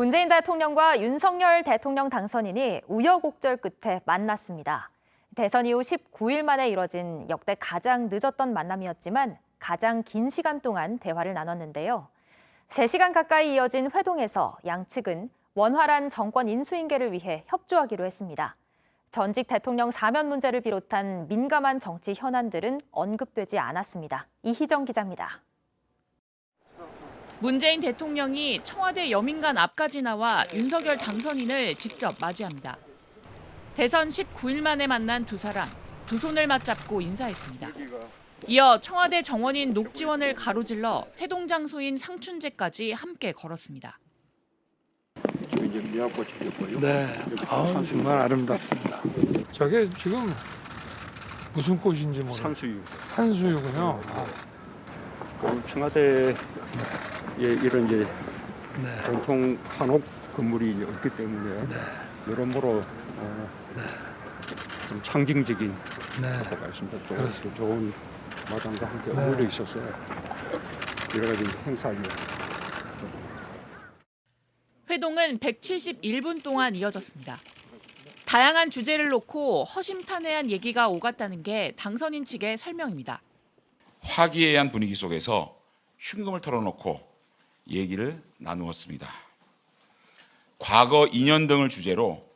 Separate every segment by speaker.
Speaker 1: 문재인 대통령과 윤석열 대통령 당선인이 우여곡절 끝에 만났습니다. 대선 이후 19일 만에 이뤄진 역대 가장 늦었던 만남이었지만 가장 긴 시간 동안 대화를 나눴는데요. 3시간 가까이 이어진 회동에서 양측은 원활한 정권 인수인계를 위해 협조하기로 했습니다. 전직 대통령 사면 문제를 비롯한 민감한 정치 현안들은 언급되지 않았습니다. 이희정 기자입니다.
Speaker 2: 문재인 대통령이 청와대 여민관 앞까지 나와 윤석열 당선인을 직접 맞이합니다. 대선 19일 만에 만난 두 사람, 두 손을 맞잡고 인사했습니다. 이어 청와대 정원인 녹지원을 가로질러 회동 장소인 상춘제까지 함께 걸었습니다.
Speaker 3: 이제 미역꽃이고요.
Speaker 4: 네, 정말 아름답습니다. 저게 지금 무슨 꽃인지 모르겠어요.
Speaker 3: 산수유.
Speaker 4: 산수유군요.
Speaker 3: 청와대에 이런 이제
Speaker 4: 네.
Speaker 3: 전통 한옥 건물이 없기 때문에 여러모로 좀 상징적인
Speaker 4: 네.
Speaker 3: 것가 있습니다. 또
Speaker 4: 그렇습니다.
Speaker 3: 좋은 마당과 함께 어울려 있어서 여러 가지 행사를.
Speaker 2: 회동은 171분 동안 이어졌습니다. 다양한 주제를 놓고 허심탄회한 얘기가 오갔다는 게 당선인 측의 설명입니다.
Speaker 5: 화기애애한 분위기 속에서 흉금을 털어놓고 얘기를 나누었습니다. 과거 인연 등을 주제로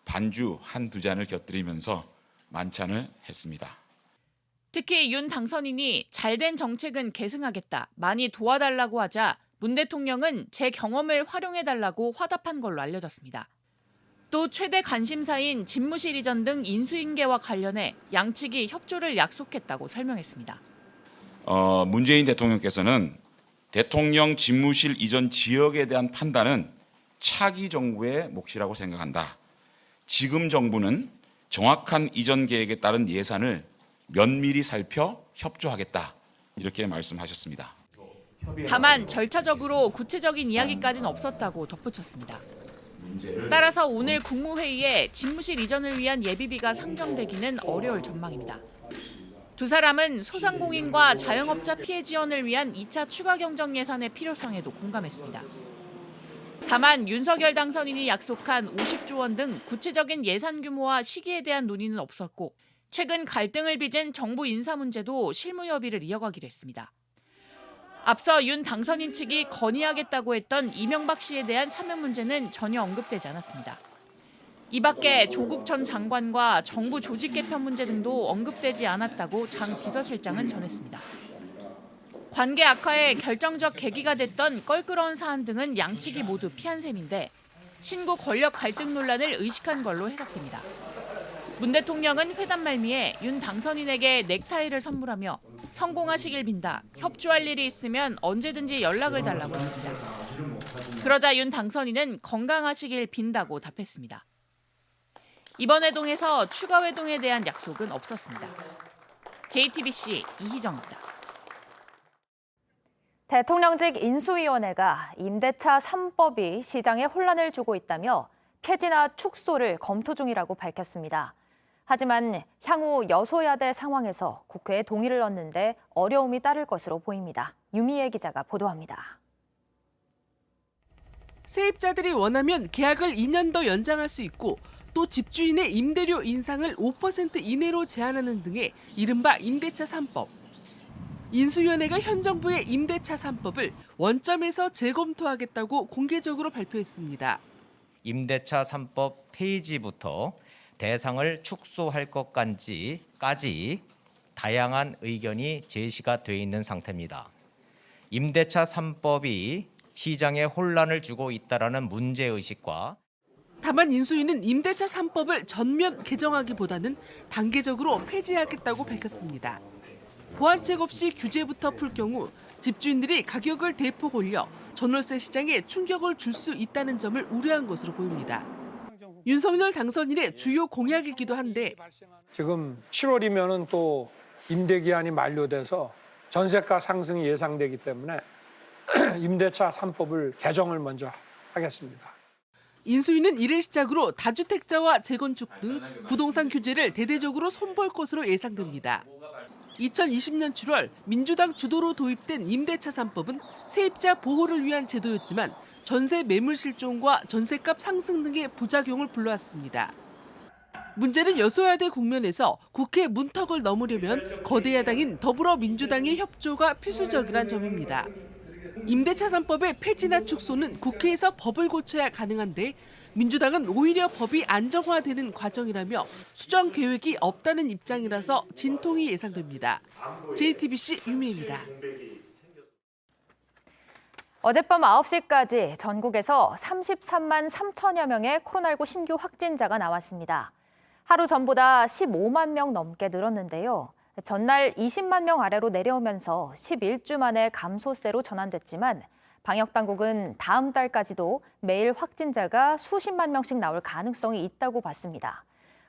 Speaker 5: 반주 한두 잔을 곁들이면서 만찬을 했습니다.
Speaker 2: 특히 윤 당선인이 잘된 정책은 계승하겠다, 많이 도와달라고 하자 문 대통령은 제 경험을 활용해달라고 화답한 걸로 알려졌습니다. 또 최대 관심사인 집무실 이전 등 인수인계와 관련해 양측이 협조를 약속했다고 설명했습니다.
Speaker 5: 문재인 대통령께서는 대통령 집무실 이전 지역에 대한 판단은 차기 정부의 몫이라고 생각한다. 지금 정부는 정확한 이전 계획에 따른 예산을 면밀히 살펴 협조하겠다. 이렇게 말씀하셨습니다.
Speaker 2: 다만 절차적으로 구체적인 이야기까지는 없었다고 덧붙였습니다. 따라서 오늘 국무회의에 집무실 이전을 위한 예비비가 상정되기는 어려울 전망입니다. 두 사람은 소상공인과 자영업자 피해 지원을 위한 2차 추가 경정 예산의 필요성에도 공감했습니다. 다만 윤석열 당선인이 약속한 50조 원 등 구체적인 예산 규모와 시기에 대한 논의는 없었고 최근 갈등을 빚은 정부 인사 문제도 실무 협의를 이어가기로 했습니다. 앞서 윤 당선인 측이 건의하겠다고 했던 이명박 씨에 대한 사면 문제는 전혀 언급되지 않았습니다. 이 밖에 조국 전 장관과 정부 조직 개편 문제 등도 언급되지 않았다고 장 비서실장은 전했습니다. 관계 악화에 결정적 계기가 됐던 껄끄러운 사안 등은 양측이 모두 피한 셈인데 신구 권력 갈등 논란을 의식한 걸로 해석됩니다. 문 대통령은 회담 말미에 윤 당선인에게 넥타이를 선물하며 성공하시길 빈다, 협조할 일이 있으면 언제든지 연락을 달라고 했습니다. 그러자 윤 당선인은 건강하시길 빈다고 답했습니다. 이번 회동에서 추가 회동에 대한 약속은 없었습니다. JTBC 이희정입니다.
Speaker 1: 대통령직 인수위원회가 임대차 3법이 시장에 혼란을 주고 있다며 폐지나 축소를 검토 중이라고 밝혔습니다. 하지만 향후 여소야대 상황에서 국회에 동의를 얻는데 어려움이 따를 것으로 보입니다. 유미애 기자가 보도합니다.
Speaker 6: 세입자들이 원하면 계약을 2년 더 연장할 수 있고 또 집주인의 임대료 인상을 5% 이내로 제한하는 등의 이른바 임대차 3법. 인수위원회가 현 정부의 임대차 3법을 원점에서 재검토하겠다고 공개적으로 발표했습니다.
Speaker 7: 임대차 3법 폐지부터 대상을 축소할 것까지 다양한 의견이 제시가 돼 있는 상태입니다. 임대차 3법이 시장에 혼란을 주고 있다라는 문제의식과
Speaker 6: 다만 인수위는 임대차 3법을 전면 개정하기보다는 단계적으로 폐지하겠다고 밝혔습니다. 보완책 없이 규제부터 풀 경우 집주인들이 가격을 대폭 올려 전월세 시장에 충격을 줄 수 있다는 점을 우려한 것으로 보입니다. 윤석열 당선인의 주요 공약이기도 한데
Speaker 4: 지금 7월이면은 또 임대 기한이 만료돼서 전세가 상승이 예상되기 때문에 임대차 3법을 개정을 먼저 하겠습니다.
Speaker 6: 인수위는 이를 시작으로 다주택자와 재건축 등 부동산 규제를 대대적으로 손볼 것으로 예상됩니다. 2020년 7월 민주당 주도로 도입된 임대차 3법은 세입자 보호를 위한 제도였지만 전세 매물 실종과 전세값 상승 등의 부작용을 불러왔습니다. 문제는 여소야대 국면에서 국회 문턱을 넘으려면 거대 야당인 더불어민주당의 협조가 필수적이란 점입니다. 임대차 3법의 폐지나 축소는 국회에서 법을 고쳐야 가능한데 민주당은 오히려 법이 안정화되는 과정이라며 수정 계획이 없다는 입장이라서 진통이 예상됩니다. JTBC 유미입니다.
Speaker 1: 어젯밤 9시까지 전국에서 33만 3천여 명의 코로나19 신규 확진자가 나왔습니다. 하루 전보다 15만 명 넘게 늘었는데요. 전날 20만 명 아래로 내려오면서 11주 만에 감소세로 전환됐지만 방역당국은 다음 달까지도 매일 확진자가 수십만 명씩 나올 가능성이 있다고 봤습니다.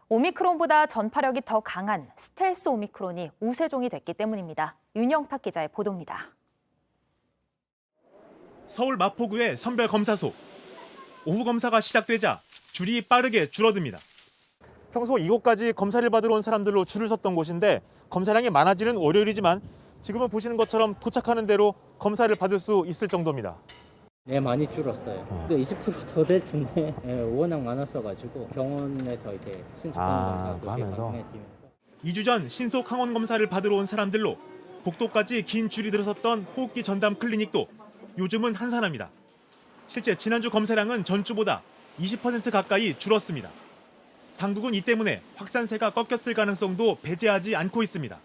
Speaker 1: 오미크론보다 전파력이 더 강한 스텔스 오미크론이 우세종이 됐기 때문입니다. 윤영탁 기자의 보도입니다.
Speaker 8: 서울 마포구의 선별검사소. 오후 검사가 시작되자 줄이 빠르게 줄어듭니다. 평소 이곳까지 검사를 받으러 온 사람들로 줄을 섰던 곳인데 검사량이 많아지는 월요일이지만 지금은 보시는 것처럼 도착하는 대로 검사를 받을 수 있을 정도입니다.
Speaker 9: 네, 많이 줄었어요. 20% 더 됐는데 워낙 많았어가지고 병원에서 이제 신속 항원 검사 하면서
Speaker 8: 2주 전 신속 항원 검사를 받으러 온 사람들로 복도까지 긴 줄이 들어섰던 호흡기 전담 클리닉도 요즘은 한산합니다. 실제 지난주 검사량은 전주보다 20% 가까이 줄었습니다. 당국은 이 때문에 확산세가 꺾였을 가능성도 배제하지 않고 있습니다.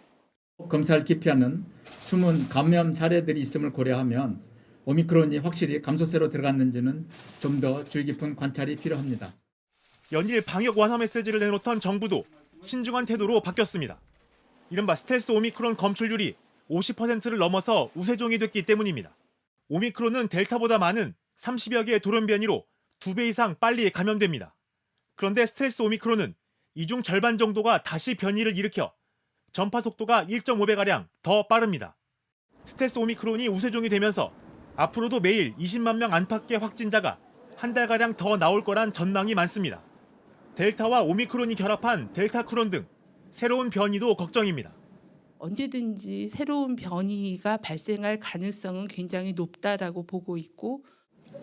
Speaker 10: 검사를 기피하는 숨은 감염 사례들이 있음을 고려하면 오미크론이 확실히 감소세로 들어갔는지는 좀 더 주의 깊은 관찰이 필요합니다.
Speaker 8: 연일 방역 완화 메시지를 내놓던 정부도 신중한 태도로 바뀌었습니다. 이른바 스텔스 오미크론 검출률이 50%를 넘어서 우세종이 됐기 때문입니다. 오미크론은 델타보다 많은 30여 개의 돌연변이로 2배 이상 빨리 감염됩니다. 그런데 스텔스 오미크론은 이 중 절반 정도가 다시 변이를 일으켜 전파 속도가 1.5배가량 더 빠릅니다. 스텔스 오미크론이 우세종이 되면서 앞으로도 매일 20만 명 안팎의 확진자가 한 달가량 더 나올 거란 전망이 많습니다. 델타와 오미크론이 결합한 델타크론 등 새로운 변이도 걱정입니다.
Speaker 11: 언제든지 새로운 변이가 발생할 가능성은 굉장히 높다라고 보고 있고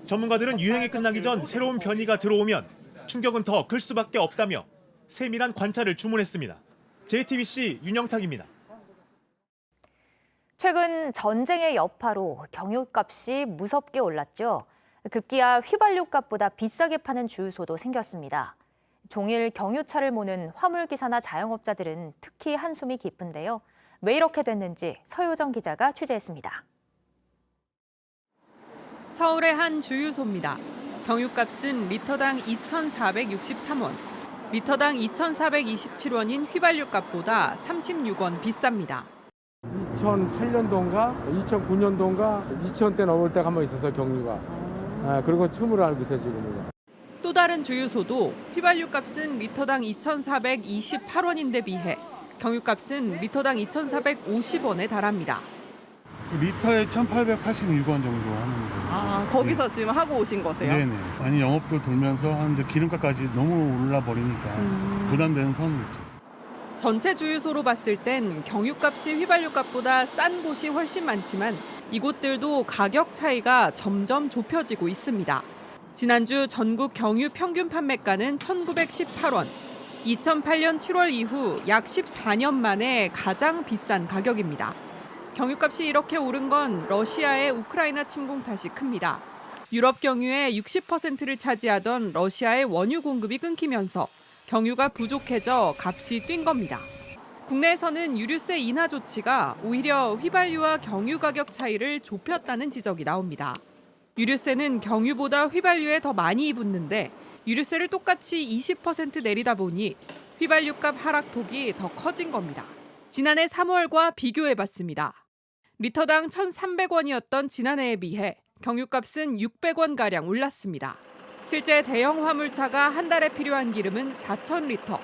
Speaker 8: 전문가들은 유행이 끝나기 전 새로운 변이가 들어오면 충격은 더 클 수밖에 없다며 세밀한 관찰을 주문했습니다. JTBC 윤영탁입니다.
Speaker 1: 최근 전쟁의 여파로 경유값이 무섭게 올랐죠. 급기야 휘발유값보다 비싸게 파는 주유소도 생겼습니다. 종일 경유차를 모는 화물기사나 자영업자들은 특히 한숨이 깊은데요. 왜 이렇게 됐는지 서효정 기자가 취재했습니다.
Speaker 12: 서울의 한 주유소입니다. 경유값은 리터당 2,463원, 리터당 2,427원인 휘발유값보다 36원 비쌉니다.
Speaker 13: 2008년도인가 2009년도인가 2,000대 넘을 때가 한번 있어서 경유가. 그리고 처음으로 알고 있어요 지금은.
Speaker 12: 또 다른 주유소도 휘발유값은 리터당 2,428원인데 비해 경유값은 리터당 2,450원에 달합니다.
Speaker 14: 리터에 1,886원 정도 하는 거죠.
Speaker 12: 거기서 지금 하고 오신 거세요?
Speaker 14: 네네. 아니 영업도 돌면서 하는데 기름값까지 너무 올라버리니까 부담되는 선이 있죠.
Speaker 12: 전체 주유소로 봤을 땐 경유값이 휘발유값보다 싼 곳이 훨씬 많지만 이곳들도 가격 차이가 점점 좁혀지고 있습니다. 지난주 전국 경유 평균 판매가는 1,918원. 2008년 7월 이후 약 14년 만에 가장 비싼 가격입니다. 경유값이 이렇게 오른 건 러시아의 우크라이나 침공 탓이 큽니다. 유럽 경유의 60%를 차지하던 러시아의 원유 공급이 끊기면서 경유가 부족해져 값이 뛴 겁니다. 국내에서는 유류세 인하 조치가 오히려 휘발유와 경유 가격 차이를 좁혔다는 지적이 나옵니다. 유류세는 경유보다 휘발유에 더 많이 붙는데 유류세를 똑같이 20% 내리다 보니 휘발유값 하락폭이 더 커진 겁니다. 지난해 3월과 비교해봤습니다. 리터당 1,300원이었던 지난해에 비해 경유값은 600원가량 올랐습니다. 실제 대형 화물차가 한 달에 필요한 기름은 4,000리터.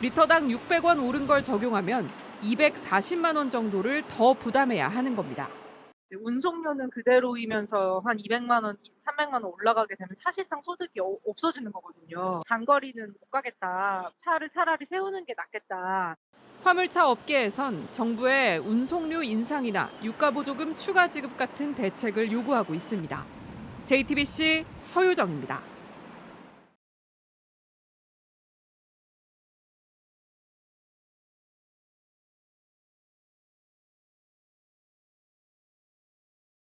Speaker 12: 리터당 600원 오른 걸 적용하면 240만 원 정도를 더 부담해야 하는 겁니다.
Speaker 15: 운송료는 그대로이면서 한 200만 원, 300만 원 올라가게 되면 사실상 소득이 없어지는 거거든요. 장거리는 못 가겠다. 차를 차라리 세우는 게 낫겠다.
Speaker 12: 화물차 업계에선 정부의 운송료 인상이나 유가보조금 추가 지급 같은 대책을 요구하고 있습니다. JTBC 서유정입니다.